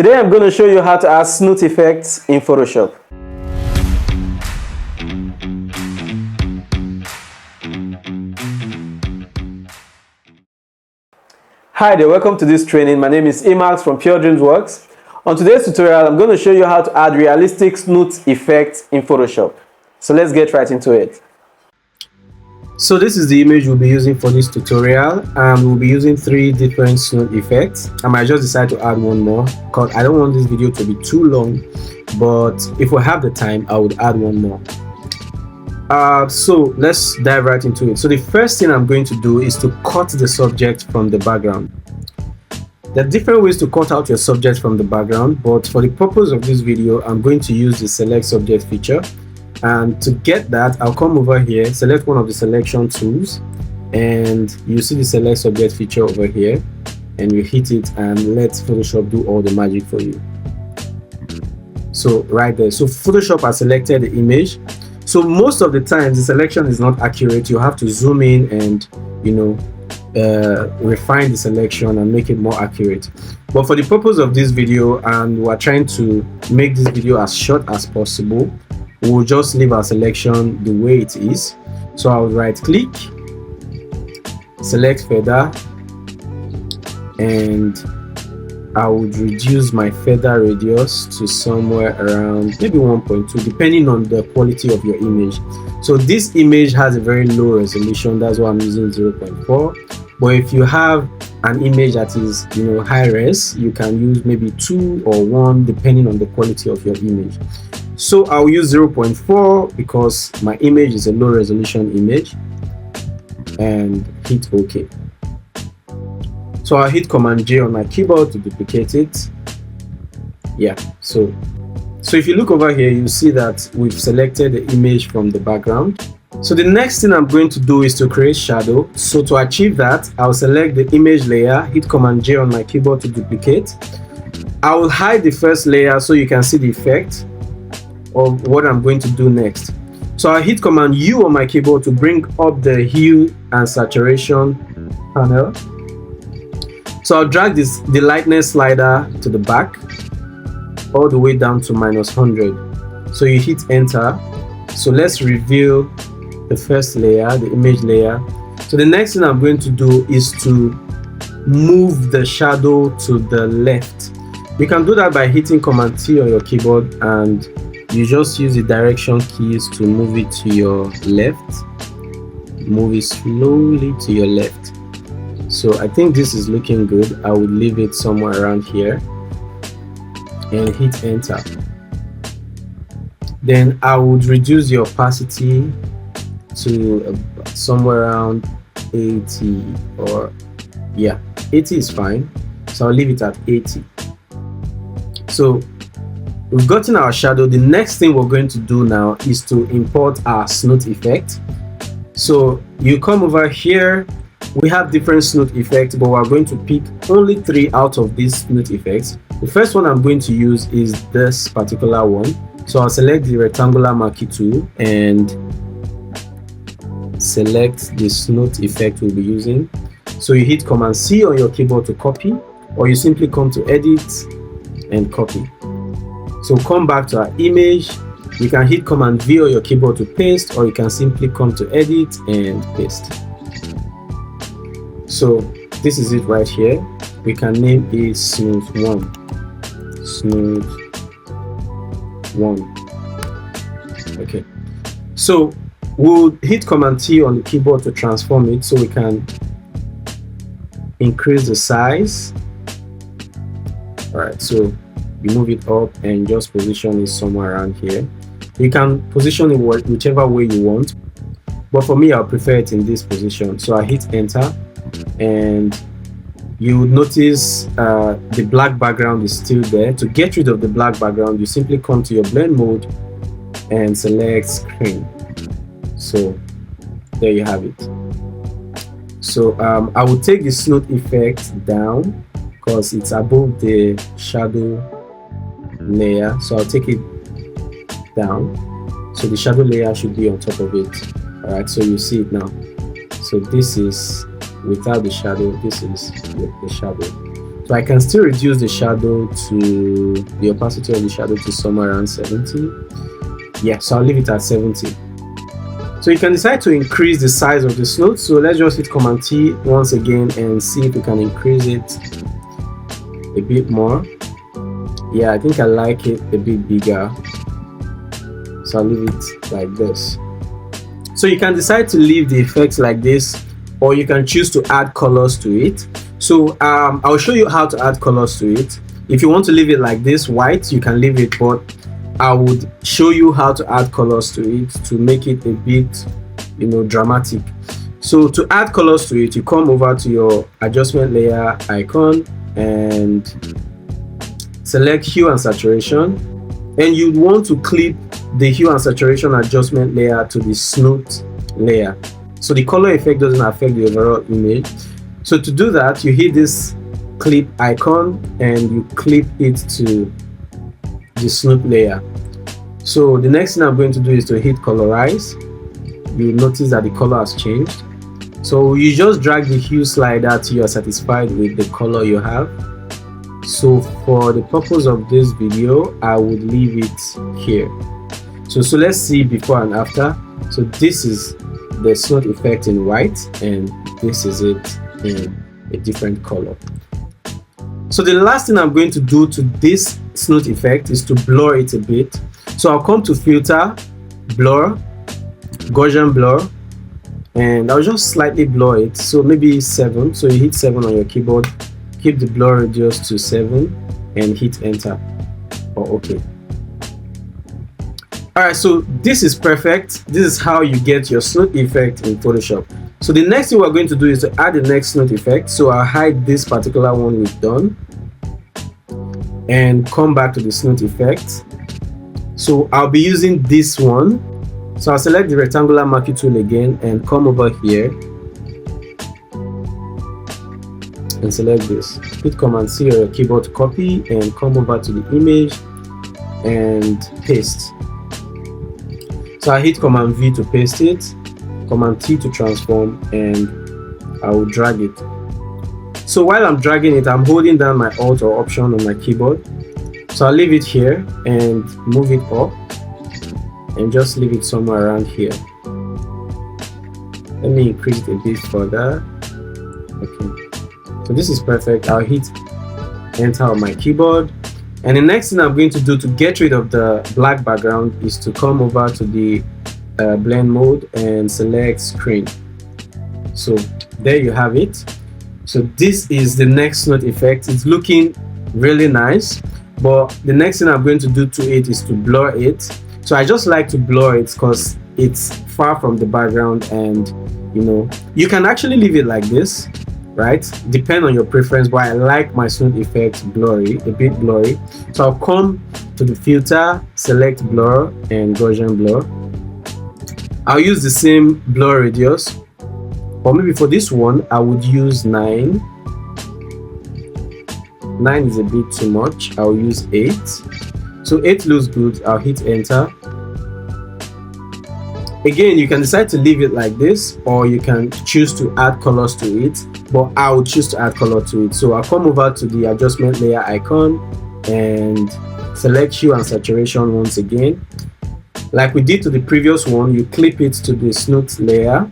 Today I'm going to show you how to add Snoot effects in Photoshop. Hi there, welcome to this training. My name is Emax from Pure Dreams Works. On today's tutorial, I'm going to show you how to add realistic Snoot effects in Photoshop. So let's get right into it. So this is the image we'll be using for this tutorial, and we'll be using 3 different Snoot effects. I might just decide to add one more because I don't want this video to be too long, but if we have the time, I would add one more. So let's dive right into it. So the first thing I'm going to do is to cut the subject from the background. There are different ways to cut out your subject from the background, but for the purpose of this video, I'm going to use the select subject feature. And to get that, I'll come over here, select one of the selection tools, and you see the select subject feature over here, and you hit it and let Photoshop do all the magic for you. So right there, so Photoshop has selected the image. So most of the time the selection is not accurate. You have to zoom in and refine the selection and make it more accurate. But for the purpose of this video, and we're trying to make this video as short as possible, we'll just leave our selection the way it is. So I'll right click, select feather, and I would reduce my feather radius to somewhere around maybe 1.2, depending on the quality of your image. So this image has a very low resolution, that's why I'm using 0.4. But if you have an image that is high res, you can use maybe 2 or 1 depending on the quality of your image. So I'll use 0.4 because my image is a low resolution image, and hit OK. So I'll hit Command J on my keyboard to duplicate it. Yeah, so if you look over here, you see that we've selected the image from the background. So the next thing I'm going to do is to create shadow. So to achieve that, I'll select the image layer, hit Command J on my keyboard to duplicate. I will hide the first layer so you can see the effect of what I'm going to do next. So I hit Command U on my keyboard to bring up the hue and saturation panel. So I'll drag the lightness slider to the back all the way down to -100. So you hit enter. So let's reveal the first layer, the image layer. So the next thing I'm going to do is to move the shadow to the left. You can do that by hitting Command T on your keyboard, and you just use the direction keys to move it to your left. Move it slowly to your left. So I think this is looking good. I would leave it somewhere around here and hit enter. Then I would reduce the opacity to somewhere around 80, or yeah, 80 is fine. So I'll leave it at 80. So we've gotten our shadow. The next thing we're going to do now is to import our Snoot effect. So you come over here. We have different Snoot effects, but we're going to pick only 3 out of these Snoot effects. The first one I'm going to use is this particular one. So I'll select the rectangular marquee tool and select the Snoot effect we'll be using. So you hit Command C on your keyboard to copy, or you simply come to edit and copy. So come back to our image. You can hit Command V on your keyboard to paste, or you can simply come to edit and paste. So this is it right here. We can name it Snoot 1. Snoot 1. Okay. So we'll hit Command T on the keyboard to transform it, so we can increase the size. Alright, so you move it up and just position it somewhere around here. You can position it whichever way you want, but for me, I'll prefer it in this position. So I hit enter, and you would notice the black background is still there. To get rid of the black background, you simply come to your blend mode and select screen. So there you have it. So I will take the Snoot effect down because it's above the shadow layer, so I'll take it down. So the shadow layer should be on top of it. All right, so you see it now. So this is without the shadow, this is with the shadow. So I can still reduce the shadow to the opacity of the shadow to somewhere around 70. Yeah, so I'll leave it at 70. So you can decide to increase the size of the snoot. So let's just hit Command T once again and see if we can increase it a bit more. Yeah, I think I like it a bit bigger. So I'll leave it like this. So you can decide to leave the effect like this, or you can choose to add colors to it. So I'll show you how to add colors to it. If you want to leave it like this, white, you can leave it, but I would show you how to add colors to it to make it a bit, dramatic. So to add colors to it, you come over to your adjustment layer icon and select hue and saturation, and you'd want to clip the hue and saturation adjustment layer to the snoot layer, so the color effect doesn't affect the overall image. So to do that, you hit this clip icon and you clip it to the snoot layer. So the next thing I'm going to do is to hit colorize. You notice that the color has changed. So you just drag the hue slider till you are satisfied with the color you have. So for the purpose of this video, I would leave it here. So let's see before and after. So this is the Snoot effect in white, and this is it in a different color. So the last thing I'm going to do to this Snoot effect is to blur it a bit. So I'll come to filter, blur, Gaussian blur, and I'll just slightly blur it. So maybe 7. So you hit 7 on your keyboard, keep the blur radius to 7 and hit enter or OK. Alright, so this is perfect. This is how you get your Snoot effect in Photoshop. So the next thing we're going to do is to add the next Snoot effect. So I'll hide this particular one we've done and come back to the Snoot effect. So I'll be using this one. So I'll select the rectangular marquee tool again and come over here and select this. Hit Command C on your keyboard to copy and come over to the image and paste. So I hit Command V to paste it, Command T to transform, and I will drag it. So while I'm dragging it, I'm holding down my Alt or Option on my keyboard. So I'll leave it here and move it up and just leave it somewhere around here. Let me increase it a bit further. Okay, so this is perfect. I'll hit enter on my keyboard, and the next thing I'm going to do to get rid of the black background is to come over to the blend mode and select screen. So there you have it. So this is the next Snoot effect. It's looking really nice, but the next thing I'm going to do to it is to blur it. So I just like to blur it because it's far from the background, and you can actually leave it like this, right? Depend on your preference, but I like my Snoot effect blurry, a bit blurry. So I'll come to the filter, select blur and Gaussian blur. I'll use the same blur radius, or maybe for this one I would use 9. 9 is a bit too much. I'll use 8. So 8 looks good. I'll hit enter. Again, you can decide to leave it like this, or you can choose to add colors to it, but I would choose to add color to it. So I'll come over to the adjustment layer icon and select hue and saturation once again. Like we did to the previous one, you clip it to the Snoot layer,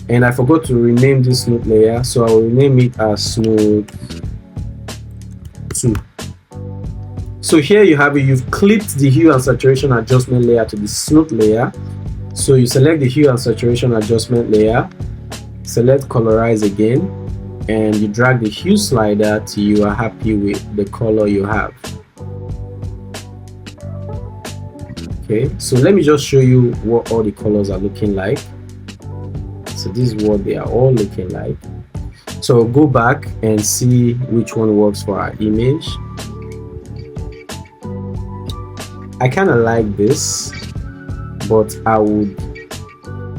and I forgot to rename this Snoot layer, so I will rename it as Snoot 2. So here you have it. You've clipped the hue and saturation adjustment layer to the Snoot layer. So you select the hue and saturation adjustment layer, select colorize again, and you drag the hue slider till you are happy with the color you have. Okay, so let me just show you what all the colors are looking like. So this is what they are all looking like. So go back and see which one works for our image. I kind of like this, but I would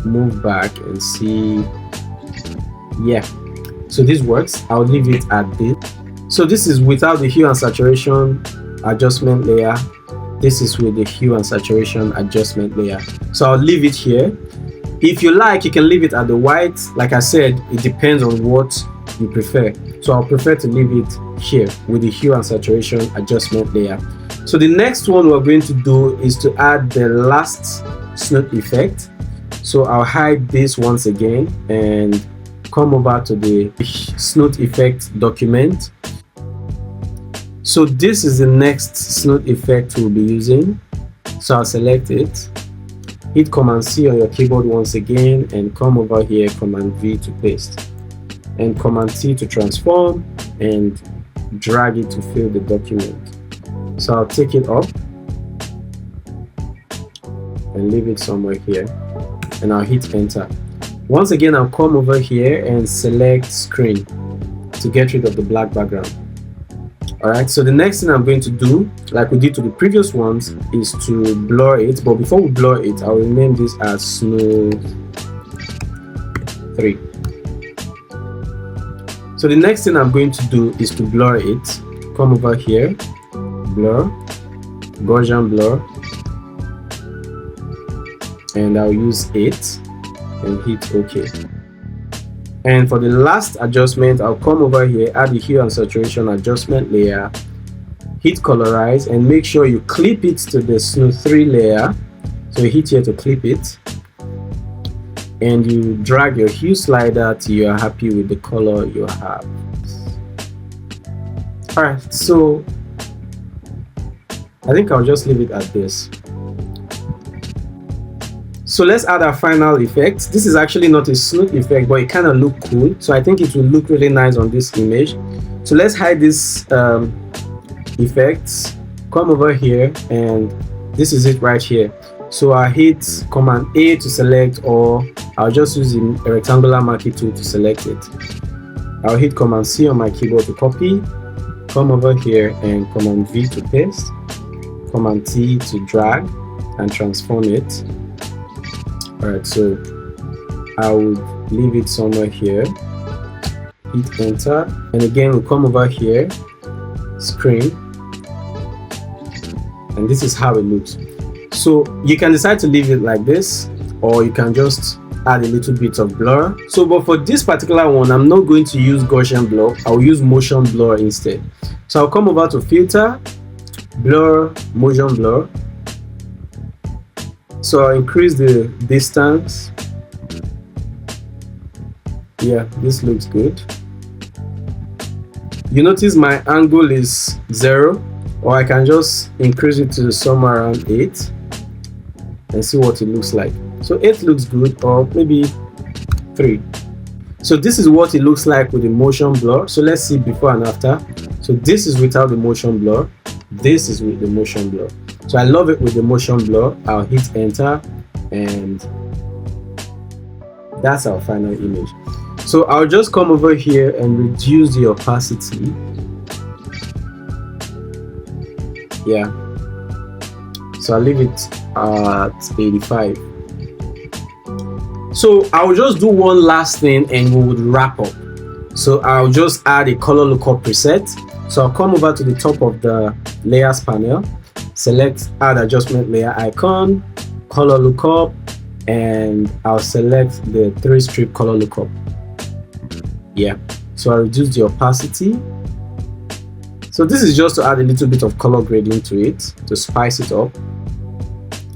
move back and see. Yeah, so this works. I'll leave it at this. So this is without the hue and saturation adjustment layer. This is with the hue and saturation adjustment layer. So I'll leave it here. If you like, you can leave it at the white. Like I said, it depends on what you prefer. So I'll prefer to leave it here with the hue and saturation adjustment layer. So the next one we're going to do is to add the last Snoot effect. So I'll hide this once again and come over to the Snoot Effect document. So this is the next Snoot effect we'll be using. So I'll select it, hit Command C on your keyboard once again, and come over here, Command V to paste, and Command T to transform, and drag it to fill the document. So I'll take it up and leave it somewhere here, and I'll hit enter. Once again, I'll come over here and select screen to get rid of the black background. Alright, so the next thing I'm going to do, like we did to the previous ones, is to blur it. But before we blur it, I'll rename this as Snoot 3. So the next thing I'm going to do is to blur it. Come over here, blur, Gaussian blur, and I'll use 8 and hit OK. And for the last adjustment, I'll come over here, add the hue and saturation adjustment layer, hit colorize, and make sure you clip it to the Snoot 3 layer. So you hit here to clip it, and you drag your hue slider till you are happy with the color you have. Alright, so I think I'll just leave it at this. So let's add our final effect. This is actually not a Snoot effect, but it kind of look cool. So I think it will look really nice on this image. So let's hide this effect. Come over here, and this is it right here. So I hit Command A to select, or I'll just use the rectangular marquee tool to select it. I'll hit Command C on my keyboard to copy. Come over here and Command V to paste. Command T to drag and transform it. Alright, so I would leave it somewhere here, hit enter, and again we'll come over here, screen, and this is how it looks. So you can decide to leave it like this, or you can just add a little bit of blur. So but for this particular one, I'm not going to use Gaussian blur, I'll use motion blur instead. So I'll come over to filter, blur, motion blur. So I'll increase the distance. Yeah, this looks good. You notice my angle is 0, or I can just increase it to somewhere around 8 and see what it looks like. So 8 looks good, or maybe 3. So this is what it looks like with the motion blur. So let's see before and after. So this is without the motion blur. This is with the motion blur. So I love it with the motion blur. I'll hit enter, and that's our final image. So I'll just come over here and reduce the opacity. Yeah. So I'll leave it at 85. So I'll just do one last thing and we would wrap up. So I'll just add a color lookup preset. So I'll come over to the top of the layers panel, select add adjustment layer icon, color lookup, and I'll select the 3-strip color lookup. Yeah, so I reduce the opacity. So this is just to add a little bit of color grading to it, to spice it up.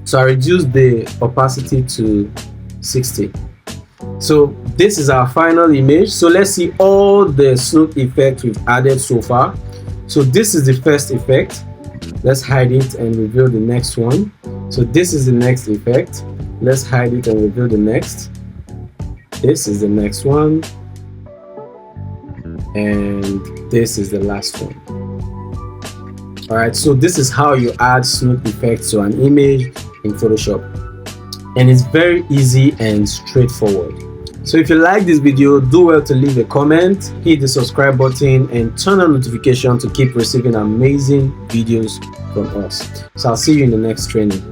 So I reduce the opacity to 60. So this is our final image. So let's see all the Snoot effects we've added so far. So this is the first effect. Let's hide it and reveal the next one. So this is the next effect. Let's hide it and reveal the next. This is the next one. And this is the last one. Alright, so this is how you add Snoot effects to an image in Photoshop. And it's very easy and straightforward. So if you like this video, do well to leave a comment, hit the subscribe button, and turn on notification to keep receiving amazing videos from us. So I'll see you in the next training.